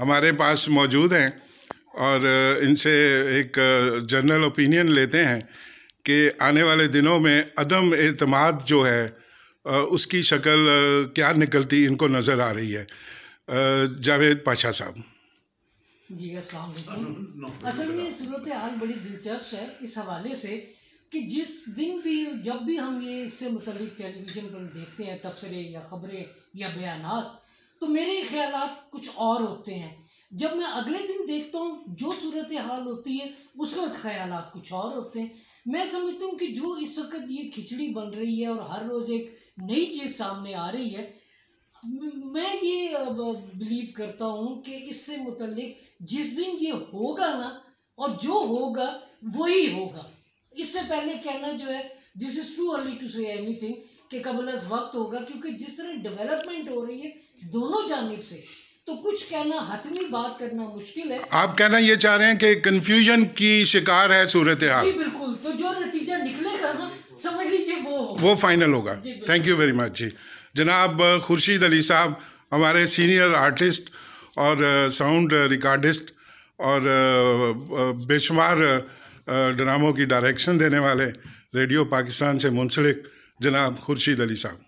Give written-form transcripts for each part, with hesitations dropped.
हमारे पास मौजूद हैं और इनसे एक जनरल ओपिनियन लेते हैं कि आने वाले दिनों में अदम एतमाद जो है उसकी शक्ल क्या निकलती इनको नज़र आ रही है। जावेद पाशा साहब जी अस्सलाम वालेकुम। असल में सूरत हाल बड़ी दिलचस्प है इस हवाले से कि जिस दिन भी जब भी हम ये इससे मुतल्लिक टेलीविज़न पर देखते हैं तबसरे या ख़बरें या बयानात, तो मेरे ख्यालात कुछ और होते हैं। जब मैं अगले दिन देखता हूँ जो सूरत हाल होती है उस वक्त ख्यालात कुछ और होते हैं। मैं समझता हूँ कि जो इस वक्त ये खिचड़ी बन रही है और हर रोज़ एक नई चीज़ सामने आ रही है, मैं ये बिलीव करता हूँ कि इससे मुतल्लिक जिस दिन ये होगा ना, और जो होगा वही होगा। इससे पहले कहना जो है this is too early to say anything कि कबल अज़ वक्त होगा, क्योंकि जिस तरह डेवलपमेंट हो रही है दोनों जानिब से, तो कुछ कहना हतमी बात करना मुश्किल है। आप कहना ये चाह रहे हैं कि कन्फ्यूजन की शिकार है सूरत हाल? जी बिल्कुल। तो जो नतीजा निकलेगा ना, समझ लीजिए वो फाइनल होगा। थैंक यू वेरी मच जी। जनाब खुर्शीद अली साहब हमारे सीनियर आर्टिस्ट और साउंड रिकॉर्डिस्ट और बेशुमार ड्रामों की डायरेक्शन देने वाले, रेडियो पाकिस्तान से मुंसलिक जनाब खुर्शीद अली साहब।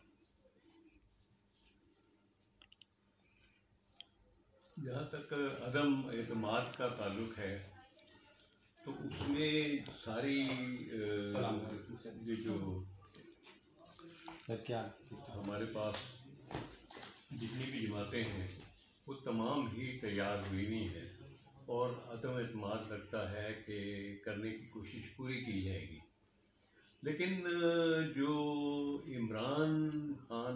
जहाँ तक अदम एतमाद का ताल्लुक़ है तो उसमें सारी जो क्या हमारे पास जितनी भी जमातें हैं वो तमाम ही तैयार हुई नहीं है और अदम एतमाद लगता है कि करने की कोशिश पूरी की जाएगी, लेकिन जो इमरान खान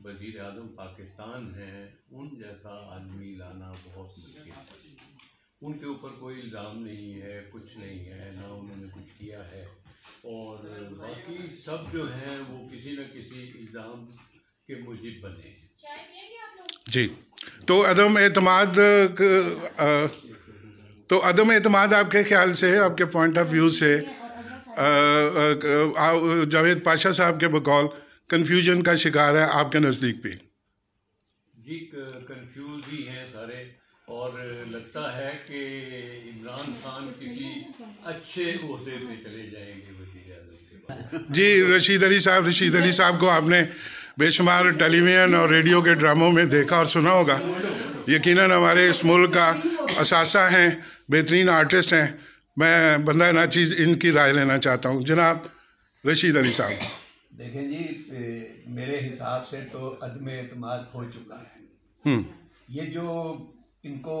वज़ीर आज़म पाकिस्तान हैं उन जैसा आदमी लाना बहुत मुश्किल है। उनके ऊपर कोई इल्ज़ाम नहीं है, कुछ नहीं है, ना उन्होंने कुछ किया है, और बाकी सब जो हैं वो किसी न किसी इल्ज़ाम के मुजिब बने जी। तो अदम एतमाद आपके ख्याल से, आपके पॉइंट ऑफ व्यू से, जावेद पाशा साहब के बकौल कन्फ्यूजन का शिकार है आपके नज़दीक भी? जी कंफ्यूज ही हैं सारे, और लगता है कि इमरान खान किसी अच्छे ओहदे पे चले जाएंगे वज़ीर आज़म के बाद। जी रशीद अली साहब को आपने बेशुमार टेलीविज़न और रेडियो के ड्रामों में देखा और सुना होगा। यकीनन हमारे इस मुल्क का असासा हैं, बेहतरीन आर्टिस्ट हैं। मैं बंदा नाचीज़ इनकी राय लेना चाहता हूँ। जनाब रशीद अली साहब। देखें जी, मेरे हिसाब से तो अदम एतमाद हो चुका है। ये जो इनको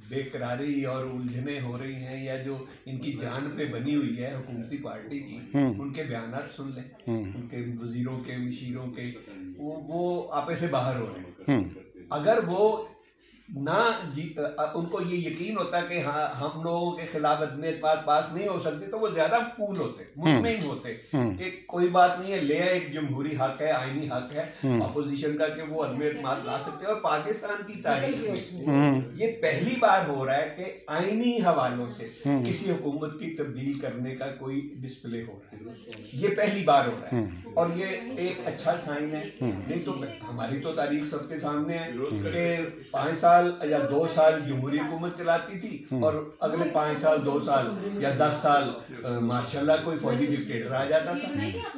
बेकरारी और उलझने हो रही हैं या जो इनकी जान पे बनी हुई है हुकूमती पार्टी की, उनके बयानात सुन लें, उनके वजीरों के, मशीरों के, वो आपे से बाहर हो रहे हैं। अगर वो ना उनको ये यकीन होता कि हाँ हम लोगों के खिलाफ अदम एतमाद पास नहीं हो सकती, तो वो ज्यादा कूल होते, मुतमईन होते कि कोई बात नहीं है, ले एक जमहूरी हक है, आईनी हक है अपोजिशन का कि वो अदम एतमाद ला सकते हैं। और पाकिस्तान की तारीख में ये पहली बार हो रहा है कि आईनी हवालों से किसी हुकूमत की तब्दील करने का कोई डिस्प्ले हो रहा है। ये पहली बार हो रहा है और ये एक अच्छा साइन है। नहीं तो हमारी तो तारीख सबके सामने है कि 5 साल या 2 साल जमहूरी हुकूमत चलाती थी और अगले 5 साल 2 साल या 10 साल माशाल्लाह कोई फौजी डिक्टेटर आ जाता था।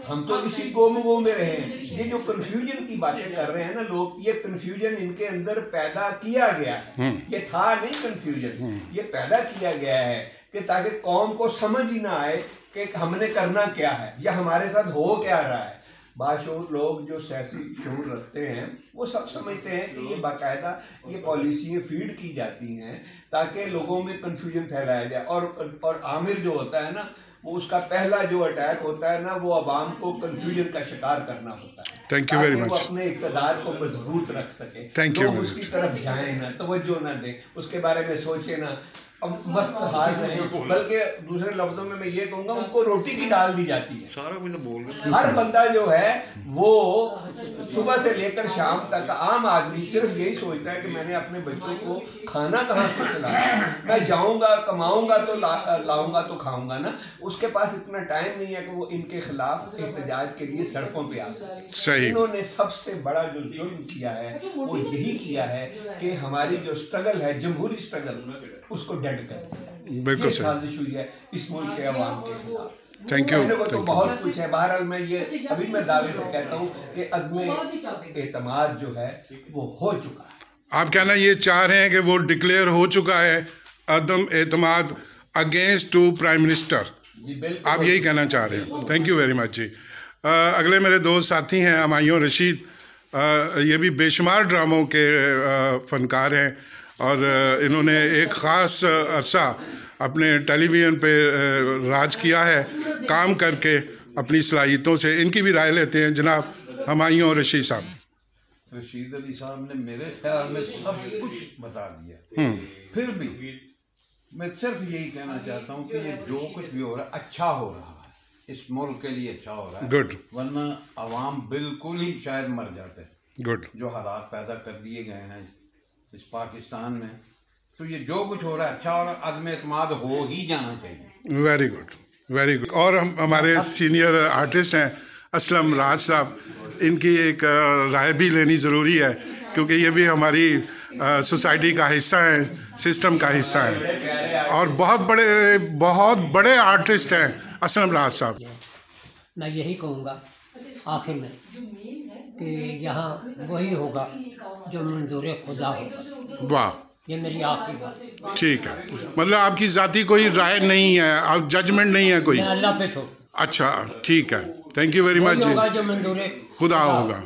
हम तो इसी गोम में रहे हैं। ये जो कन्फ्यूजन की बातें कर रहे हैं ना लोग, ये कन्फ्यूजन इनके अंदर पैदा किया गया है। ये था नहीं कन्फ्यूजन, ये पैदा किया गया है कि ताकि कौम को समझ ही ना आए कि हमने करना क्या है या हमारे साथ हो क्या रहा है। बाशऊर लोग जो सियासी शऊर रखते हैं वो सब समझते हैं कि ये बाकायदा ये पॉलिसियाँ फीड की जाती हैं ताकि लोगों में कन्फ्यूजन फैलाया जाए। और आमिर जो होता है ना, वो उसका पहला जो अटैक होता है ना, वो अवाम को कन्फ्यूजन का शिकार करना होता है। Thank you very much. वो अपने इक़्तिदार को मजबूत रख सके, थैंक यू। लोग उसकी तरफ जाएं ना, तवज्जो ना दें, उसके बारे में सोचे ना। मस्त हाल रहे, बल्कि दूसरे लफ्जों में मैं ये कहूँगा उनको रोटी की डाल दी जाती है। सारा कुछ बोल हर बंदा जो है वो सुबह से लेकर शाम तक, आम आदमी सिर्फ यही सोचता है कि मैंने अपने बच्चों को खाना कहाँ से खिलाया, मैं जाऊँगा कमाऊँगा तो लाऊंगा तो खाऊंगा ना। उसके पास इतना टाइम नहीं है कि वो इनके खिलाफ एहतजाज के लिए सड़कों पे आ सके। इन्होंने सबसे बड़ा जो जुल्म किया है वो यही किया है कि हमारी जो स्ट्रगल है, जमहूरी स्ट्रगल, उसको डेड कर दिया। बिल्कुल साजिश हुई है इस मुल्क के अवाम के खिलाफ। Thank you. कहने को तो बहुत कुछ है। बहरहाल मैं ये अभी मैं दावे से कहता हूँ कि अदम एतमाद जो है वो हो चुका है। आप कहना ये चाह रहे हैं कि वो डिक्लेयर हो चुका है अदम एतमाद अगेंस्ट टू प्राइम मिनिस्टर, आप यही कहना चाह रहे हैं। थैंक यू वेरी मच जी। अगले मेरे दोस्त साथी हैं हमायूं रशीद, ये भी बेशुमार ड्रामों के फनकार हैं और इन्होंने एक ख़ास अरसा अपने टेलीविज़न पे राज किया है काम करके अपनी सलाहियतों से। इनकी भी राय लेते हैं जनाब हमायूं रशीद साहब। रशीद अली साहब ने मेरे ख्याल में सब कुछ बता दिया, फिर भी मैं सिर्फ यही कहना चाहता हूँ कि ये जो कुछ भी हो रहा है अच्छा हो रहा है, इस मुल्क के लिए अच्छा हो रहा है। गुड। वरना अवाम बिल्कुल ही शायद मर जाते। गुड। जो हालात पैदा कर दिए गए हैं इस पाकिस्तान में, तो ये जो कुछ हो रहा है अच्छा और अज़्म एतमाद हो ही जाना चाहिए। Very good, very good. और हम हमारे सीनियर आर्टिस्ट हैं असलम राज साहब, इनकी एक राय भी लेनी ज़रूरी है क्योंकि ये भी हमारी सोसाइटी का हिस्सा है, सिस्टम का हिस्सा है और बहुत बड़े आर्टिस्ट हैं असलम राज साहब। मैं यही कहूँगा आखिर में कि यहाँ वही होगा जो मंजूर खुदा होगा। वाह, ये मेरी आखिरी बात। ठीक है, मतलब आपकी ज़ाती कोई राय नहीं है, आप जजमेंट नहीं है कोई? मैं अल्लाह पे छोड़। अच्छा, ठीक है, थैंक यू वेरी मच जी। जो मंजूर खुदा होगा।